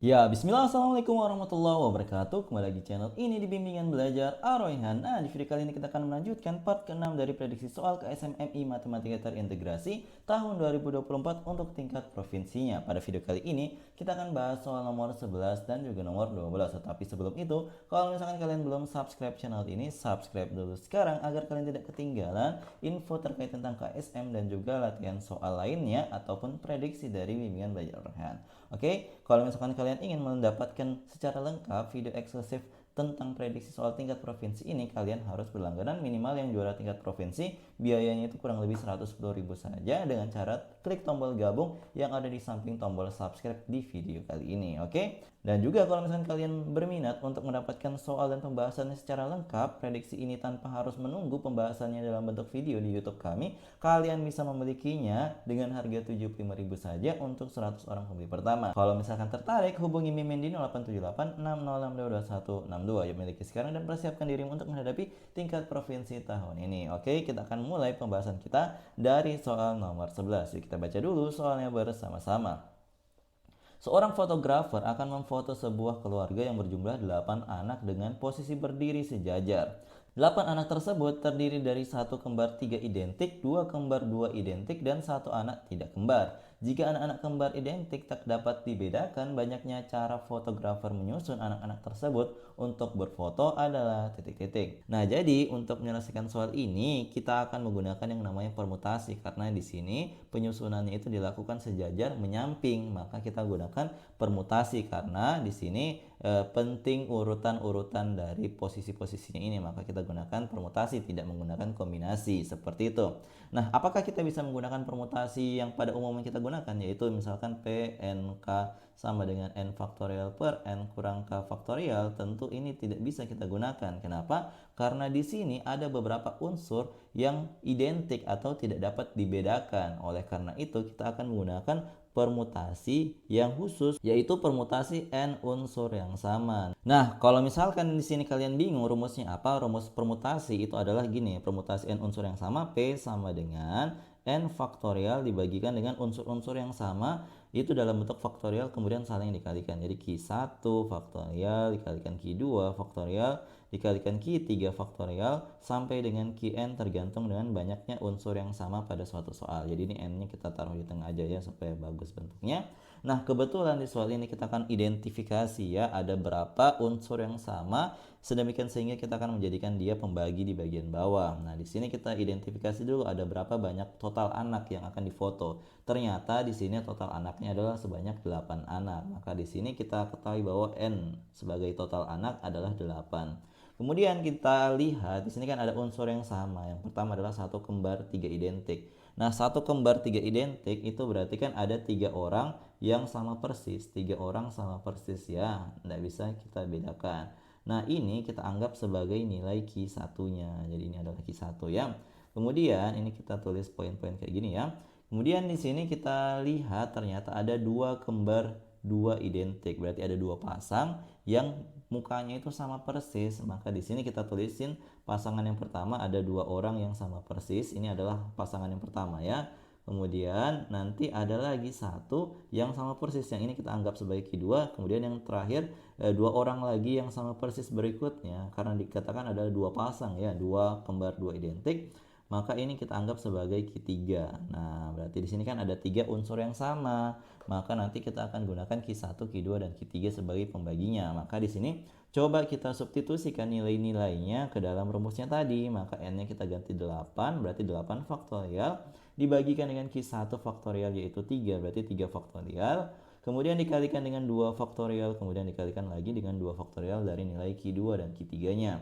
Ya, bismillah, assalamualaikum warahmatullahi wabarakatuh. Kembali lagi channel ini di Bimbingan Belajar Ar-Rayhan. Nah, di video kali ini kita akan melanjutkan part ke-6 dari prediksi soal KSMMI Matematika Terintegrasi tahun 2024 untuk tingkat provinsinya. Pada video kali ini, kita akan bahas soal nomor 11 dan juga nomor 12. Tetapi sebelum itu, kalau misalkan kalian belum subscribe channel ini, subscribe dulu sekarang agar kalian tidak ketinggalan info terkait tentang KSM dan juga latihan soal lainnya ataupun prediksi dari Bimbingan Belajar Ar-Rayhan. Oke, kalau misalkan kalian ingin mendapatkan secara lengkap video eksklusif tentang prediksi soal tingkat provinsi ini, kalian harus berlangganan minimal yang juara tingkat provinsi. Biayanya itu kurang lebih 110.000 saja dengan cara klik tombol gabung yang ada di samping tombol subscribe di video kali ini. Oke, dan juga kalau misalkan kalian berminat untuk mendapatkan soal dan pembahasannya secara lengkap, prediksi ini tanpa harus menunggu pembahasannya dalam bentuk video di YouTube kami, kalian bisa memilikinya dengan harga 75.000 saja untuk 100 orang pembeli pertama. Kalau misalkan tertarik, hubungi Mimin di 0878 606 Yuk miliki sekarang dan persiapkan dirimu untuk menghadapi tingkat provinsi tahun ini. Oke, kita akan mulai pembahasan kita dari soal nomor 11. Yuk kita baca dulu soalnya bersama-sama. Seorang fotografer akan memfoto sebuah keluarga yang berjumlah 8 anak dengan posisi berdiri sejajar. 8 anak tersebut terdiri dari satu kembar 3 identik, dua kembar 2 identik, dan satu anak tidak kembar. Jika anak-anak kembar identik tak dapat dibedakan, banyaknya cara fotografer menyusun anak-anak tersebut untuk berfoto adalah titik-titik. Nah, jadi untuk menyelesaikan soal ini kita akan menggunakan yang namanya permutasi karena di sini penyusunannya itu dilakukan sejajar menyamping, maka kita gunakan permutasi karena di sini penting urutan-urutan dari posisi-posisinya ini, maka kita gunakan permutasi, tidak menggunakan kombinasi seperti itu. Nah, apakah kita bisa menggunakan permutasi yang pada umumnya kita gunakan, yaitu misalkan P N K sama dengan N faktorial per N kurang K faktorial? Tentu ini tidak bisa kita gunakan. Kenapa? Karena di sini ada beberapa unsur yang identik atau tidak dapat dibedakan. Oleh karena itu kita akan menggunakan permutasi yang khusus, yaitu permutasi n unsur yang sama. Nah, kalau misalkan di sini kalian bingung rumusnya apa, rumus permutasi itu adalah gini, permutasi n unsur yang sama, P sama dengan n faktorial dibagikan dengan unsur-unsur yang sama itu dalam bentuk faktorial kemudian saling dikalikan. Jadi Q1 faktorial dikalikan Q2 faktorial dikalikan Q3 faktorial sampai dengan Qn tergantung dengan banyaknya unsur yang sama pada suatu soal. Jadi ini n-nya kita taruh di tengah aja ya supaya bagus bentuknya. Nah, kebetulan di soal ini kita akan identifikasi ya ada berapa unsur yang sama, sedemikian sehingga kita akan menjadikan dia pembagi di bagian bawah. Nah, di sini kita identifikasi dulu ada berapa banyak total anak yang akan difoto. Ternyata di sini total anaknya adalah sebanyak 8 anak. Maka di sini kita ketahui bahwa n sebagai total anak adalah 8. Kemudian kita lihat di sini kan ada unsur yang sama. Yang pertama adalah satu kembar 3 identik. Nah, satu kembar 3 identik itu berarti kan ada 3 orang yang sama persis. 3 orang sama persis ya. Tidak bisa kita bedakan. Nah, ini kita anggap sebagai nilai Q1-nya. Jadi ini adalah Q1 ya. Kemudian ini kita tulis poin-poin kayak gini ya. Kemudian di sini kita lihat ternyata ada 2 kembar 2 identik. Berarti ada 2 pasang yang mukanya itu sama persis. Maka di sini kita tulisin pasangan yang pertama ada 2 orang yang sama persis. Ini adalah pasangan yang pertama ya. Kemudian nanti ada lagi satu yang sama persis, yang ini kita anggap sebagai Q2. Kemudian yang terakhir 2 orang lagi yang sama persis berikutnya, karena dikatakan ada 2 pasang ya, 2 kembar 2 identik, maka ini kita anggap sebagai Q3. Nah, berarti di sini kan ada 3 unsur yang sama, maka nanti kita akan gunakan Q1, Q2 dan Q3 sebagai pembaginya. Maka di sini coba kita substitusikan nilai-nilainya ke dalam rumusnya tadi. Maka n-nya kita ganti 8, berarti 8 faktorial dibagikan dengan Q1 faktorial yaitu 3, berarti 3 faktorial. Kemudian dikalikan dengan 2 faktorial, kemudian dikalikan lagi dengan 2 faktorial dari nilai Q2 dan Q3-nya.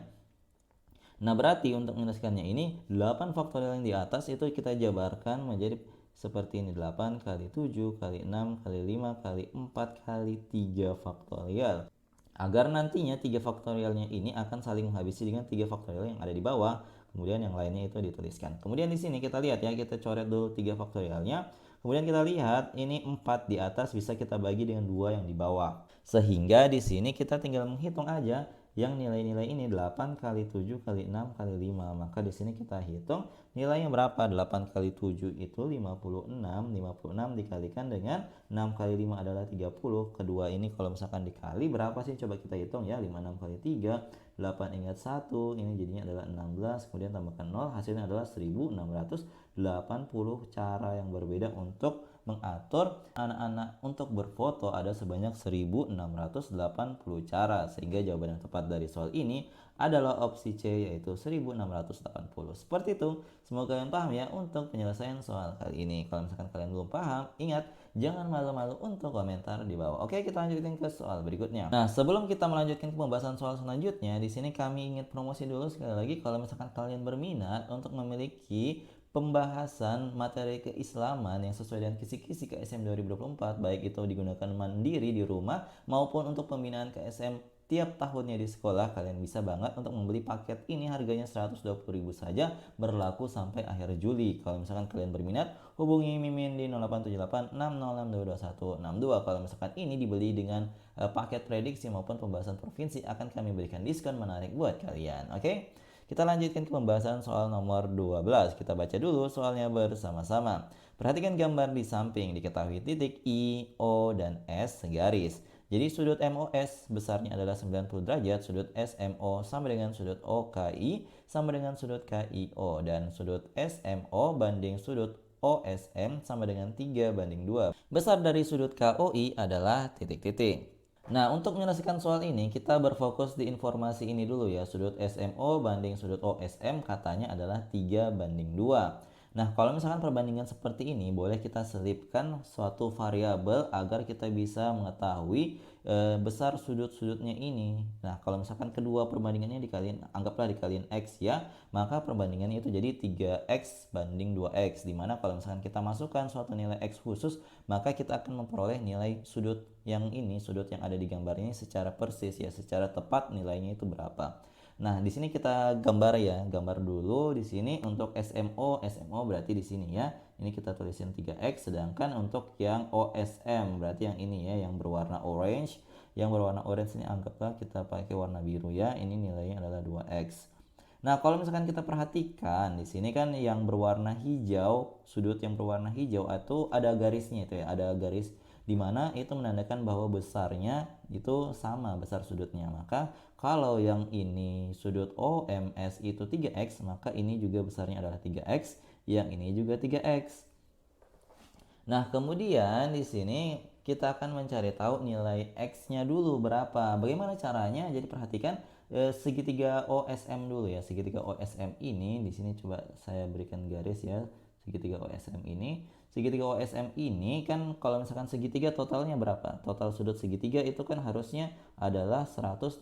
Nah, berarti untuk menyelesaikannya ini 8 faktorial yang di atas itu kita jabarkan menjadi seperti ini, 8 kali 7 kali 6 kali 5 kali 4 kali 3 faktorial. Agar nantinya 3 faktorialnya ini akan saling menghabisi dengan 3 faktorial yang ada di bawah. Kemudian yang lainnya itu dituliskan. Kemudian di sini kita lihat ya, kita coret dulu 3 faktorialnya. Kemudian kita lihat ini 4 di atas bisa kita bagi dengan 2 yang di bawah. Sehingga di sini kita tinggal menghitung aja yang nilai-nilai ini 8 kali 7 kali 6 kali 5. Maka di sini kita hitung nilainya berapa? 8 kali 7 itu 56. 56 dikalikan dengan 6 kali 5 adalah 30. Kedua ini kalau misalkan dikali berapa sih? Coba kita hitung ya. 56 kali 3, 8 ingat 1, ini jadinya adalah 16, kemudian tambahkan 0, hasilnya adalah 1680. Cara yang berbeda untuk mengatur anak-anak untuk berfoto ada sebanyak 1680 cara, sehingga jawaban yang tepat dari soal ini adalah opsi C, yaitu 1680. Seperti itu, semoga kalian paham ya untuk penyelesaian soal kali ini. Kalau misalkan kalian belum paham, ingat jangan malu-malu untuk komentar di bawah. Oke, kita lanjutin ke soal berikutnya. Nah, sebelum kita melanjutkan ke pembahasan soal selanjutnya, di sini kami ingin promosi dulu sekali lagi kalau misalkan kalian berminat untuk memiliki pembahasan materi keislaman yang sesuai dengan kisi-kisi KSM 2024, baik itu digunakan mandiri di rumah maupun untuk pembinaan KSM tiap tahunnya di sekolah, kalian bisa banget untuk membeli paket ini, harganya 120.000 saja, berlaku sampai akhir Juli. Kalau misalkan kalian berminat, hubungi Mimin di 087860622162. Kalau misalkan ini dibeli dengan paket prediksi maupun pembahasan provinsi, akan kami berikan diskon menarik buat kalian. Oke? Kita lanjutkan ke pembahasan soal nomor 12. Kita baca dulu soalnya bersama-sama. Perhatikan gambar di samping, diketahui titik I, O, dan S segaris. Jadi sudut MOS besarnya adalah 90 derajat, sudut SMO sama dengan sudut OKI sama dengan sudut KIO, dan sudut SMO banding sudut OSM sama dengan 3:2. Besar dari sudut KOI adalah titik-titik. Nah, untuk menyelesaikan soal ini, kita berfokus di informasi ini dulu ya. Sudut SMO banding sudut OSM katanya adalah 3:2. Nah, kalau misalkan perbandingan seperti ini, boleh kita selipkan suatu variabel agar kita bisa mengetahui besar sudut-sudutnya ini. Nah, kalau misalkan kedua perbandingannya dikaliin, anggaplah dikaliin X ya, maka perbandingannya itu jadi 3X banding 2X. Dimana kalau misalkan kita masukkan suatu nilai X khusus, maka kita akan memperoleh nilai sudut yang ini, sudut yang ada di gambar ini secara persis ya, secara tepat nilainya itu berapa. Nah, di sini kita gambar ya, gambar dulu di sini untuk SMO, SMO berarti di sini ya. Ini kita tulisin 3X, sedangkan untuk yang OSM berarti yang ini ya, yang berwarna orange. Yang berwarna orange ini anggaplah kita pakai warna biru ya. Ini nilainya adalah 2X. Nah, kalau misalkan kita perhatikan di sini kan yang berwarna hijau, sudut yang berwarna hijau itu ada garisnya itu ya, ada garis di mana itu menandakan bahwa besarnya itu sama besar sudutnya. Maka kalau yang ini sudut OMS itu 3X, maka ini juga besarnya adalah 3X, yang ini juga 3X. Nah, kemudian di sini kita akan mencari tahu nilai X-nya dulu berapa. Bagaimana caranya? Jadi perhatikan segitiga OSM dulu ya. Segitiga OSM ini di sini coba saya berikan garis ya. Segitiga OSM ini. Segitiga OSM ini kan kalau misalkan segitiga totalnya berapa? Total sudut segitiga itu kan harusnya adalah 180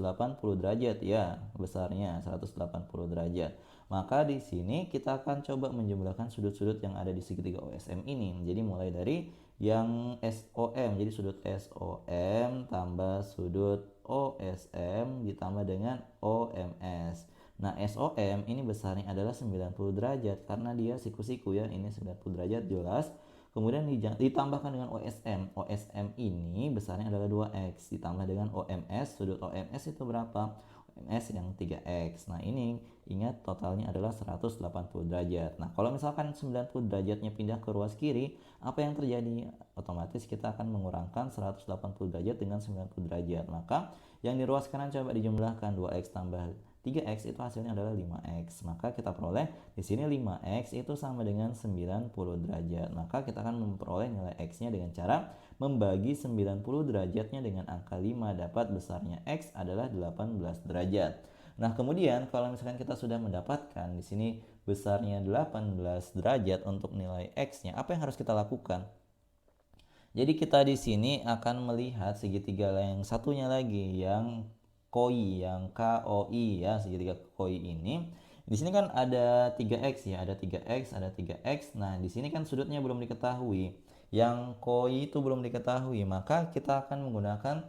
derajat ya, besarnya 180 derajat. Maka di sini kita akan coba menjumlahkan sudut-sudut yang ada di segitiga OSM ini. Jadi mulai dari yang SOM, jadi sudut SOM tambah sudut OSM ditambah dengan OMS. Nah, SOM ini besarnya adalah 90 derajat karena dia siku-siku ya, ini 90 derajat jelas. Kemudian ditambahkan dengan OSM. OSM ini besarnya adalah 2X ditambah dengan OMS. Sudut OMS itu berapa? OMS yang 3X. Nah, ini ingat totalnya adalah 180 derajat. Nah, kalau misalkan 90 derajatnya pindah ke ruas kiri, apa yang terjadi? Otomatis kita akan mengurangkan 180 derajat dengan 90 derajat. Maka yang di ruas kanan coba dijumlahkan, 2X tambah 3X itu hasilnya adalah 5X. Maka kita peroleh di sini 5X itu sama dengan 90 derajat. Maka kita akan memperoleh nilai X-nya dengan cara membagi 90 derajatnya dengan angka 5, dapat besarnya X adalah 18 derajat. Nah, kemudian kalau misalkan kita sudah mendapatkan di sini besarnya 18 derajat untuk nilai X-nya, apa yang harus kita lakukan? Jadi kita di sini akan melihat segitiga yang satunya lagi, yang KOI, yang KOI ya, segitiga KOI ini. Di sini kan ada 3X ya, ada 3X, ada 3X. Nah, di sini kan sudutnya belum diketahui. Yang KOI itu belum diketahui, maka kita akan menggunakan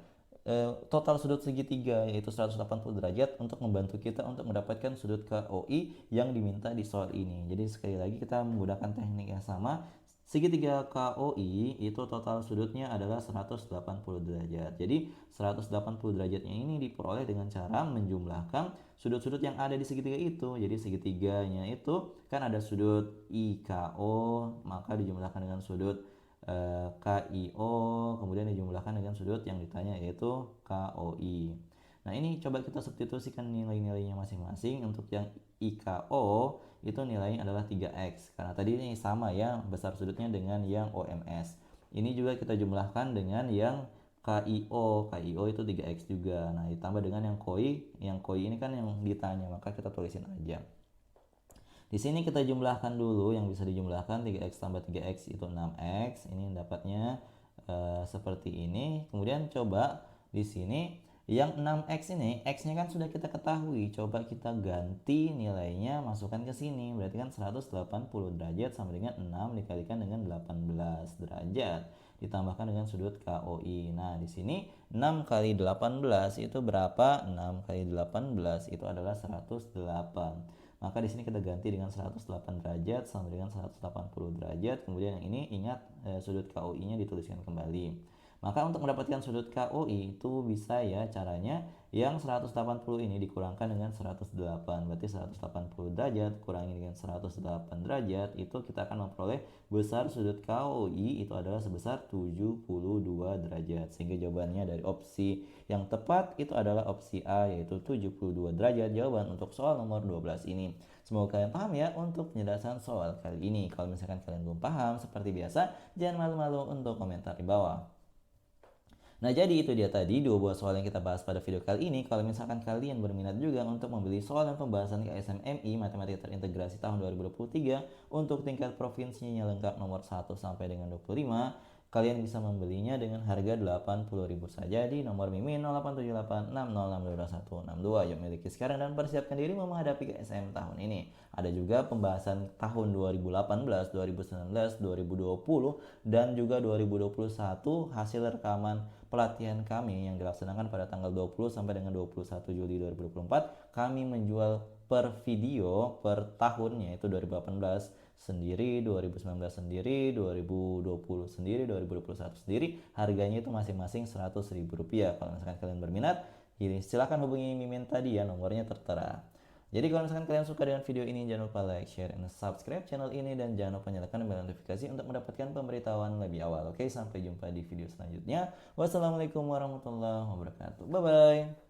total sudut segitiga yaitu 180 derajat untuk membantu kita untuk mendapatkan sudut KOI yang diminta di soal ini. Jadi sekali lagi kita menggunakan teknik yang sama. Segitiga KOI itu total sudutnya adalah 180 derajat. Jadi 180 derajatnya ini diperoleh dengan cara menjumlahkan sudut-sudut yang ada di segitiga itu. Jadi segitiganya itu kan ada sudut IKO, maka dijumlahkan dengan sudut KIO, kemudian dijumlahkan dengan sudut yang ditanya yaitu KOI. Nah, ini coba kita substitusikan nilai-nilainya masing-masing. Untuk yang IKO itu nilainya adalah 3x. Karena tadi ini sama ya, besar sudutnya dengan yang OMS. Ini juga kita jumlahkan dengan yang KIO. KIO itu 3x juga. Nah, ditambah dengan yang KOI ini kan yang ditanya, maka kita tulisin aja. Di sini kita jumlahkan dulu yang bisa dijumlahkan, 3x tambah 3x itu 6x. Ini dapatnya seperti ini. Kemudian coba di sini yang 6x ini, x-nya kan sudah kita ketahui. Coba kita ganti nilainya, masukkan ke sini. Berarti kan 180 derajat sama dengan 6 dikalikan dengan 18 derajat. Ditambahkan dengan sudut KOI. Nah, di sini 6 kali 18 itu berapa? 6 kali 18 itu adalah 108. Maka di sini kita ganti dengan 108 derajat sama dengan 180 derajat. Kemudian yang ini ingat sudut KOI-nya dituliskan kembali. Maka untuk mendapatkan sudut KOI itu bisa ya caranya yang 180 ini dikurangkan dengan 108. Berarti 180 derajat kurangi dengan 108 derajat itu kita akan memperoleh besar sudut KOI itu adalah sebesar 72 derajat. Sehingga jawabannya dari opsi yang tepat itu adalah opsi A yaitu 72 derajat jawaban untuk soal nomor 12 ini. Semoga kalian paham ya untuk penjelasan soal kali ini. Kalau misalkan kalian belum paham seperti biasa jangan malu-malu untuk komentar di bawah. Nah, jadi itu dia tadi 2 buah soal yang kita bahas pada video kali ini. Kalau misalkan kalian berminat juga untuk membeli soal dan pembahasan KSMMI Matematika Terintegrasi tahun 2023 untuk tingkat provinsinya lengkap nomor 1 sampai dengan 25, kalian bisa membelinya dengan harga 80.000 saja di nomor Mimin 087860622162. Yuk miliki sekarang dan persiapkan diri menghadapi KSM tahun ini. Ada juga pembahasan tahun 2018, 2019, 2020 dan juga 2021 hasil rekaman pelatihan kami yang dilaksanakan pada tanggal 20 sampai dengan 21 Juli 2024. Kami menjual per video per tahunnya itu 2018 sendiri, 2019 sendiri, 2020 sendiri, 2021 sendiri. Harganya itu masing-masing Rp100.000. Kalau misalkan kalian berminat, silahkan hubungi Mimin tadi ya, nomornya tertera. Jadi kalau misalkan kalian suka dengan video ini, jangan lupa like, share, dan subscribe channel ini. Dan jangan lupa nyalakan bel notifikasi untuk mendapatkan pemberitahuan lebih awal. Oke, sampai jumpa di video selanjutnya. Wassalamualaikum warahmatullahi wabarakatuh. Bye-bye.